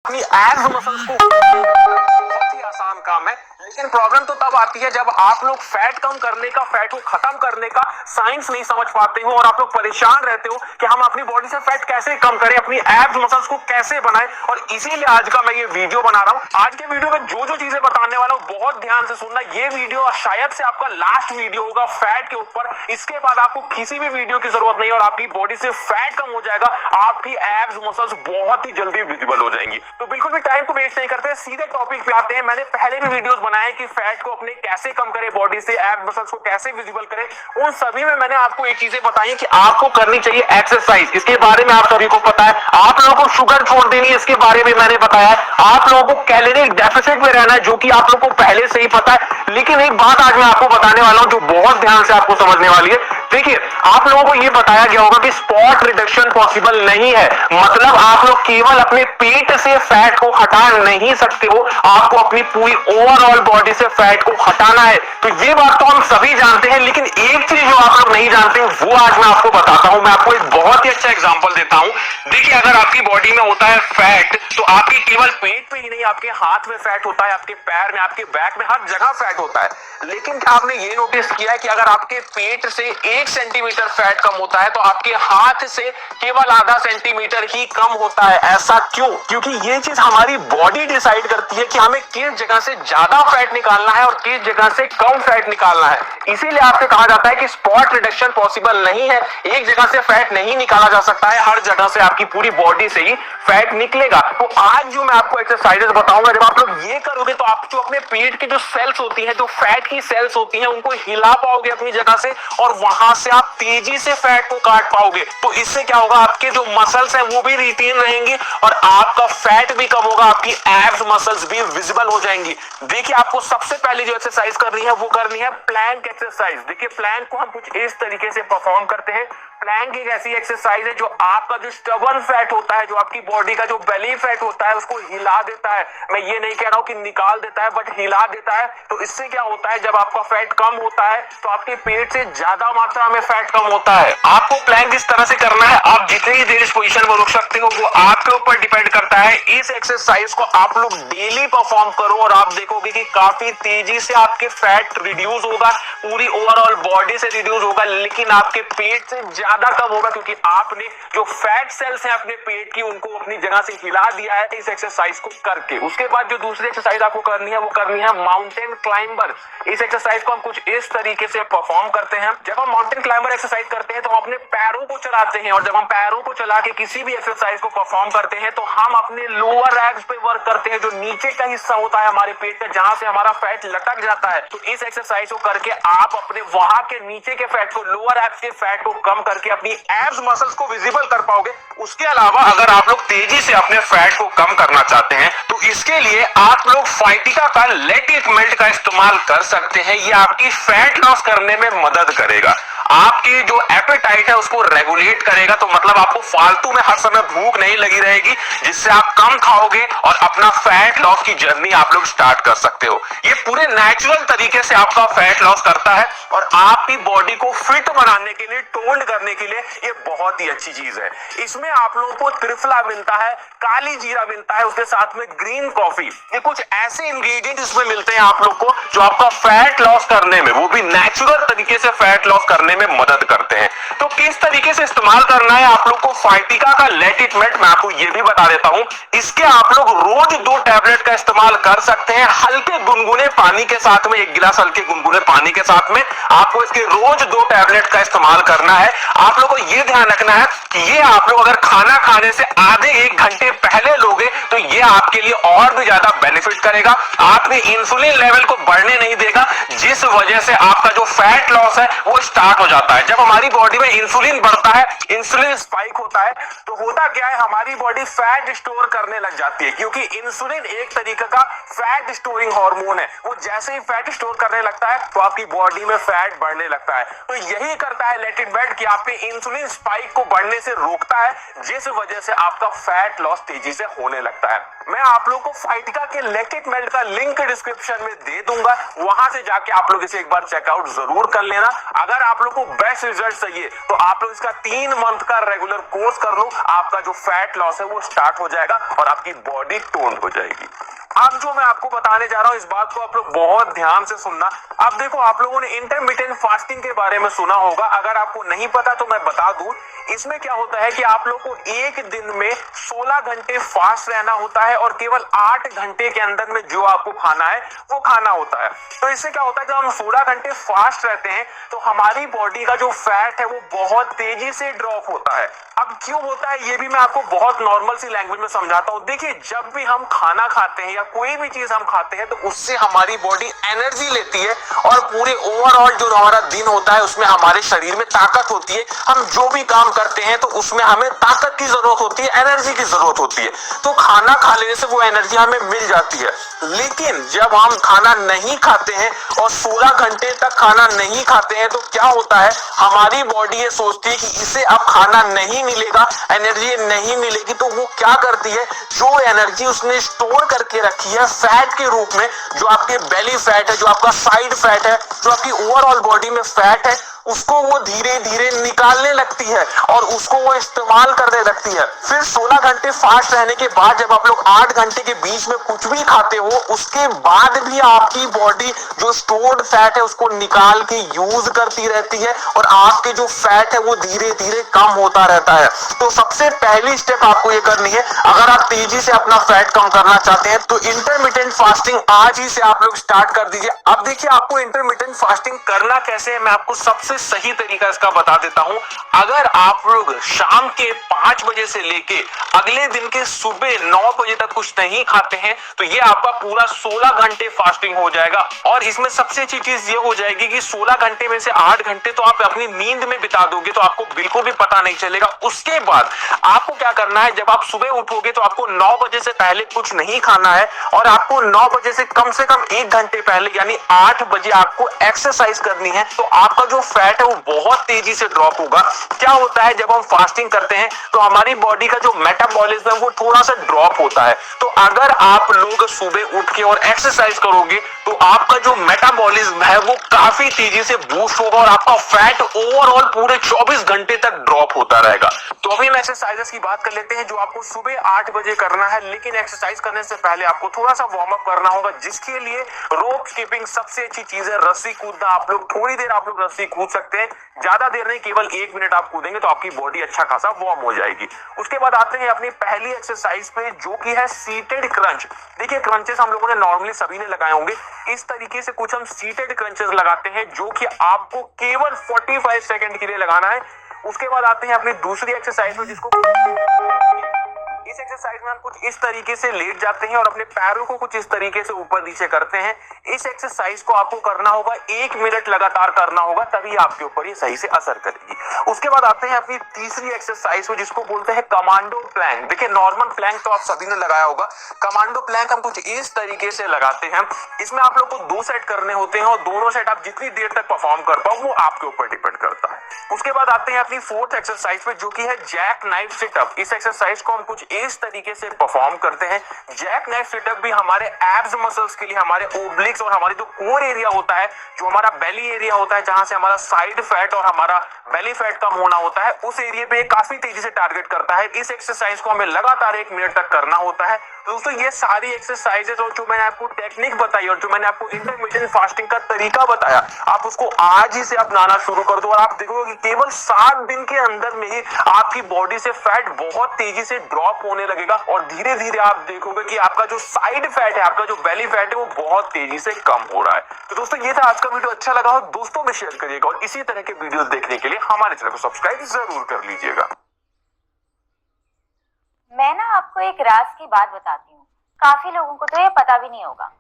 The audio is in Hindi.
अपनी एब्स मसल्स को बहुत ही आसान काम है, लेकिन प्रॉब्लम तो तब आती है जब आप लोग फैट कम करने का, फैट को खत्म करने का साइंस नहीं समझ पाते हो और आप लोग परेशान रहते हो कि हम अपनी बॉडी से फैट कैसे कम करें, अपनी एब्स मसल्स को कैसे बनाएं। और इसीलिए आज का मैं ये वीडियो बना रहा हूं। आज के वीडियो में जो जो चीजें बताने वाला हूं बहुत ध्यान से सुनना। ये वीडियो शायद से आपका लास्ट वीडियो होगा फैट के ऊपर। इसके बाद आपको किसी भी वीडियो की जरूरत नहीं और आपकी बॉडी से फैट कम हो जाएगा, आपकी एब्स मसल्स बहुत ही जल्दी विजिबल हो जाएंगी। तो बिल्कुल भी टाइम को वेस्ट नहीं करते, सीधे टॉपिक पे आते हैं। मैंने पहले भी वीडियोस बनाए कि फैट को अपने कैसे कम करें, बॉडी से एब्स मसल्स को कैसे विजिबल करें। उन सभी में मैंने आपको एक चीजें बताई कि आपको करनी चाहिए एक्सरसाइज, इसके बारे में आप सभी को पता है। आप लोगों को शुगर छोड़ देनी है, इसके बारे में मैंने बताया है। आप लोगों को कैलोरी डेफिसिट में रहना है, जो कि आप लोगों को पहले से ही पता है। लेकिन एक बात आज मैं आपको बताने वाला हूं जो बहुत ध्यान से आपको समझने वाली है। देखिए, आप लोगों को यह बताया गया होगा कि स्पॉट रिडक्शन पॉसिबल नहीं है, मतलब आप लोग केवल अपने पेट से फैट को हटा नहीं सकते हो, आपको अपनी पूरी ओवरऑल बॉडी से फैट को हटाना है। तो ये बात तो हम सभी जानते हैं, लेकिन एक चीज जो आप लोग नहीं जानते वो आज मैं आपको बताता हूं। मैं आपको एक बहुत ही अच्छा एग्जांपल देता हूं। देखिए, अगर आपकी बॉडी में होता है फैट, तो आपकी केवल पेट पे ही नहीं, आपके हाथ में फैट होता है, आपके पैर में, आपके बैक में, हर जगह फैट होता है। लेकिन क्या आपने ये नोटिस किया है कि अगर आपके पेट से 1 सेंटीमीटर फैट कम होता है तो आपके हाथ से केवल आधा सेंटीमीटर ही कम होता है? ऐसा क्यों? क्योंकि ये चीज हमारी बॉडी डिसाइड करती है कि हमें किस जगह से ज्यादा फैट निकालना है और किस जगह से कम फैट निकालना है। इसीलिए आपसे कहा जाता है कि स्पॉट रिडक्शन पॉसिबल नहीं है, एक जगह से फैट नहीं निकाला जा सकता है, हर जगह से आपकी पूरी बॉडी से ही फैट निकलेगा। तो आज जो मैं आपको एक्सरसाइजेस बताऊंगा, जब आप लोग ये करोगे तो आप जो अपने पेट की जो सेल्स होती हैं, जो फैट की सेल्स होती हैं, उनको हिला पाओगे अपनी जगह से और वहां से आप तेजी से फैट को काट पाओगे। तो इससे क्या होगा, आपके जो मसल्स हैं वो भी रिटेन रहेंगे और आपका फैट भी कम होगा, आपकी एब्स मसल्स भी विजिबल हो जाएंगी। देखिए, आपको सबसे पहले जो एक्सरसाइज करनी है वो करनी है प्लैंक एक्सरसाइज। देखिए, प्लैंक को हम कुछ इस तरीके से परफॉर्म करते हैं। प्लैंक एक ऐसी एक्सरसाइज है जो आपका जो स्टबर्न फैट होता है, जो आपकी बॉडी का जो बेली फैट होता है, उसको हिला देता है। मैं ये नहीं कह रहा हूं कि निकाल देता है, बट हिला देता है। तो इससे क्या होता है, जब आपका फैट कम होता है तो आपके पेट से ज्यादा मात्रा में फैट कम होता है। आपको प्लैंक इस तरह से करना है, आप जितनी देर इस पोजीशन में रुक सकते हो वो आपके ऊपर डिपेंड करता है। इस एक्सरसाइज को आप लोग डेली परफॉर्म करो और आप देखोगे कि काफी तेजी से आपके फैट रिड्यूस होगा, पूरी ओवरऑल बॉडी से रिड्यूस होगा, लेकिन आपके पेट से ज्यादा कम होगा, क्योंकि आपने जो फैट सेल्स हैं अपने पेट की उनको अपनी जगह से हिला दिया है इस एक्सरसाइज को करके। उसके बाद जो दूसरी एक्सरसाइज आपको करनी है वो करनी है माउंटेन क्लाइंबर। इस एक्सरसाइज को हम कुछ इस तरीके से परफॉर्म करते हैं। जब हम माउंटेन क्लाइंबर एक्सरसाइज करते हैं तो हम अपने पैरों को चलाते हैं, और जब हम पैरों को चला के किसी भी एक्सरसाइज को परफॉर्म करते हैं तो हम अपने लोअर एब्स पे वर्क करते हैं, जो नीचे का हिस्सा होता है हमारे पेट का, जहां से हमारा फैट लटक जाता है। तो इस एक्सरसाइज को करके आप अपने वहां के नीचे के फैट को, लोअर एब्स के फैट को कम करके अपनी एब्स मसल्स को विजिबल कर पाओगे। उसके अलावा अगर आप लोग तेजी से अपने फैट को कम करना चाहते हैं तो इसके लिए आप लोग फाइटिका का लेट इट मेल्ट का इस्तेमाल कर सकते हैं। ये आपकी फैट लॉस करने में मदद करेगा, आपकी जो एपेटाइट है उसको रेगुलेट करेगा। तो मतलब आपको फालतू में हर समय भूख नहीं लगी रहेगी, जिससे आप कम खाओगे और अपना फैट लॉस की जर्नी आप लोग स्टार्ट कर सकते हो। ये पूरे नेचुरल तरीके से आपका फैट लॉस करता है और आपकी बॉडी को फिट बनाने के लिए, टोन्ड करने के लिए ये बहुत ही अच्छी चीज है। इसमें आप लोगों को त्रिफला मिलता है, काली जीरा मिलता है, उसके साथ में ग्रीन कॉफी। ये कुछ ऐसे इंग्रेडिएंट इसमें मिलते हैं आप लोग को जो आपका फैट लॉस करने में, वो भी नेचुरल तरीके से फैट लॉस करने में मदद करते हैं। तो किस तरीके से इस्तेमाल करना है आप लोग को फाइटिका का लेट इट मेल्ट, मैं आपको ये भी बता देता हूं। इसके आप लोग रोज 2 टैबलेट का इस्तेमाल कर सकते हैं, हल्के गुनगुने पानी के साथ में, 1 गिलास हल्के गुनगुने पानी के साथ में आपको इसके रोज 2 टैबलेट का इस्तेमाल करना है। आप लोग को यह ध्यान रखना है कि ये आप लोग अगर खाना खाने से आधे 1 घंटे पहले लोगे तो ये आपके लिए और भी ज्यादा बेनिफिट करेगा। आपके इंसुलिन लेवल को बढ़ने नहीं देगा, जिस वजह से आपका जो फैट लॉस है वो स्टार्ट हो जाता है। जब हमारी बॉडी में इंसुलिन बढ़ता है, इंसुलिन स्पाइक होता है, तो होता क्या है, हमारी बॉडी फैट स्टोर करने लग जाती है, क्योंकि इंसुलिन एक तरीके का फैट स्टोरिंग हार्मोन है। वो जैसे ही फैट स्टोर करने लगता है तो आपकी बॉडी में फैट बढ़ने लगता है। तो यही करता है लेट इट मेल्ट कि आपके इंसुलिन स्पाइक को बढ़ने से रोकता है, जिस वजह से आपका फैट लॉस तेजी से होने लगता है। मैं आप लोग को फाइटिका के लैक्टिक मेल्ट का लिंक डिस्क्रिप्शन में दे दूंगा, वहां से जाके आप लोग इसे एक बार चेकआउट जरूर कर लेना। अगर आप लोग को बेस्ट रिजल्ट चाहिए तो आप लोग इसका 3 मंथ का रेगुलर कोर्स कर लो, आपका जो फैट लॉस है वो स्टार्ट हो जाएगा और आपकी बॉडी टोन हो जाएगी। अब जो मैं आपको बताने जा रहा हूं इस बात को आप लोग बहुत ध्यान से सुनना। अब देखो, आप लोगों ने इंटरमिटेंट फास्टिंग के बारे में सुना होगा, अगर आपको नहीं पता तो मैं बता दूं। इसमें क्या होता है कि आप लोग को एक दिन में 16 घंटे फास्ट रहना होता है और केवल 8 घंटे के अंदर में जो आपको खाना है वो खाना होता है। तो इससे क्या होता है, जब हम 16 घंटे फास्ट रहते हैं तो हमारी बॉडी का जो फैट है वो बहुत तेजी से ड्रॉप होता है। अब क्यों होता है ये भी मैं आपको बहुत नॉर्मल सी लैंग्वेज में समझाता हूं। देखिए, जब भी हम खाना खाते हैं या कोई भी चीज हम खाते हैं तो उससे हमारी बॉडी एनर्जी लेती है और पूरे ओवरऑल जो हमारा दिन होता है उसमें हमारे शरीर में ताकत होती है। हम जो भी काम करते हैं तो उसमें हमें ताकत की जरूरत होती है, एनर्जी की जरूरत होती है। तो खाना खा लेने से वो एनर्जी हमें मिल जाती है। लेकिन जब हम खाना नहीं खाते हैं और 16 घंटे तक खाना नहीं खाते हैं तो क्या होता है, हमारी बॉडी ये सोचती है कि इसे अब खाना नहीं मिलेगा, एनर्जी नहीं मिलेगी, तो वो क्या करती है, जो एनर्जी उसने स्टोर करके रखी है फैट के रूप में, जो आपके बेली फैट है, जो आपका साइड फैट है, जो आपकी ओवरऑल बॉडी में फैट है, उसको वो धीरे धीरे निकालने लगती है और उसको वो इस्तेमाल करने लगती है। फिर 16 घंटे फास्ट रहने के बाद जब आप लोग 8 घंटे के बीच में कुछ भी खाते हो, उसके बाद भी आपकी बॉडी जो स्टोर्ड फैट है उसको निकाल के यूज करती रहती है और आपके जो फैट है वो धीरे धीरे कम होता रहता है। तो सबसे पहली स्टेप आपको ये करनी है, अगर आप तेजी से अपना फैट कम करना चाहते हैं तो इंटरमिटेंट फास्टिंग आज ही से आप लोग स्टार्ट कर दीजिए। अब देखिए, आपको इंटरमिटेंट फास्टिंग करना कैसे है मैं आपको सबसे सही तरीका इसका बता देता हूं। अगर आप लोग शाम के 5 बजे से लेके अगले दिन के सुबह 9 बजे तक कुछ नहीं खाते हैं तो ये आपका पूरा 16 घंटे फास्टिंग हो जाएगा। और इसमें सबसे अच्छी चीज ये हो जाएगी कि 16 घंटे में से 8 घंटे तो आप अपनी नींद में बिता दोगे, तो आपको बिल्कुल भी पता नहीं चलेगा। उसके बाद आपको क्या करना है, जब आप सुबह उठोगे तो आपको 9 बजे से पहले कुछ नहीं खाना है और आपको 9 बजे से कम 1 घंटे पहले यानी 8 बजे आपको एक्सरसाइज करनी है। तो आपका जो फैट है वो बहुत तेजी से ड्रॉप होगा। क्या होता है, जब हम फास्टिंग करते हैं तो हमारी बॉडी का जो मेटाबॉलिज्म है वो थोड़ा सा ड्रॉप होता है। तो अगर आप लोग सुबह उठ के और एक्सरसाइज करोगे तो आपका जो मेटाबॉलिज्म है वो काफी तेजी से बूस्ट होगा और आपका फैट ओवरऑल पूरे 24 घंटे तक ड्रॉप होता रहेगा। तो अभी हम एक्सरसाइजेस की बात कर लेते हैं जो आपको सुबह 8 बजे करना है। लेकिन एक्सरसाइज करने से पहले आपको थोड़ा सा वार्म अप करना होगा, जिसके लिए रोप स्किपिंग सबसे अच्छी चीज है। रस्सी कूदना, आप लोग थोड़ी देर आप लोग रस्सी कूद सकते हैं, ज्यादा देर नहीं, केवल 1 मिनट आप कूदेंगे तो आपकी बॉडी अच्छा खासा वार्म हो जाएगी। उसके बाद आते हैं अपनी पहली एक्सरसाइज पे जो कि है सीटेड क्रंच। देखिए, क्रंचेस हम लोगों ने नॉर्मली सभी ने लगाए होंगे, इस तरीके से कुछ हम सीटेड क्रंचेस लगाते हैं जो कि आपको केवल 45 सेकंड के लिए लगाना है। उसके बाद आते हैं अपनी दूसरी एक्सरसाइज में, जिसको इस एक्सरसाइज में हम कुछ इस तरीके से लेट जाते हैं और अपने पैरों को कुछ इस तरीके से ऊपर नीचे करते हैं। इस एक्सरसाइज को आपको करना होगा 1 मिनट लगातार करना होगा, तभी आपके ऊपर ये सही से असर करेगी। उसके बाद आते हैं अपनी तीसरी एक्सरसाइज में, जिसको बोलते हैं कमांडो प्लैंक। देखिए, नॉर्मल प्लैंक तो आप सभी ने लगाया होगा, कमांडो प्लैंक हम कुछ इस तरीके से लगाते हैं। इसमें आप लोग को 2 सेट करने होते हैं और दोनों सेट आप जितनी देर तक परफॉर्म कर पाओ वो आपके ऊपर डिपेंड करता है। उसके बाद आते हैं अपनी फोर्थ एक्सरसाइज पे जो कि है जैक नाइफ सिटअप। इस एक्सरसाइज को हम कुछ इस तरीके से परफॉर्म करते हैं। जैक नाइफ सिटअप भी हमारे एब्स मसल्स के लिए, हमारे ओब्लिक्स और हमारी जो कोर एरिया होता है, जो हमारा बेली एरिया होता है, जहां से हमारा साइड फैट और हमारा बेली फैट कम होना होता है, उस एरिया पे काफी तेजी से टारगेट करता है। इस एक्सरसाइज को हमें लगातार 1 मिनट तक करना होता है। तो दोस्तों, ये सारी एक्सरसाइजेस और जो मैंने आपको टेक्निक बताई और जो मैंने आपको इंटरमिटेंट फास्टिंग का तरीका बताया, आप उसको आज ही से अपनाना शुरू कर दो और आप देखोगे कि केवल 7 दिन के अंदर में ही आपकी बॉडी से फैट बहुत तेजी से ड्रॉप होने लगेगा और धीरे धीरे आप देखोगे कि आपका जो साइड फैट है, आपका जो बेली फैट है, वो बहुत तेजी से कम हो रहा है। तो दोस्तों, ये था आज का वीडियो। अच्छा लगा हो दोस्तों में शेयर करिएगा और इसी तरह के वीडियो देखने के लिए हमारे चैनल को सब्सक्राइब जरूर कर लीजिएगा। मैं ना आपको एक राज की बात बताती हूँ, काफी लोगों को तो ये पता भी नहीं होगा।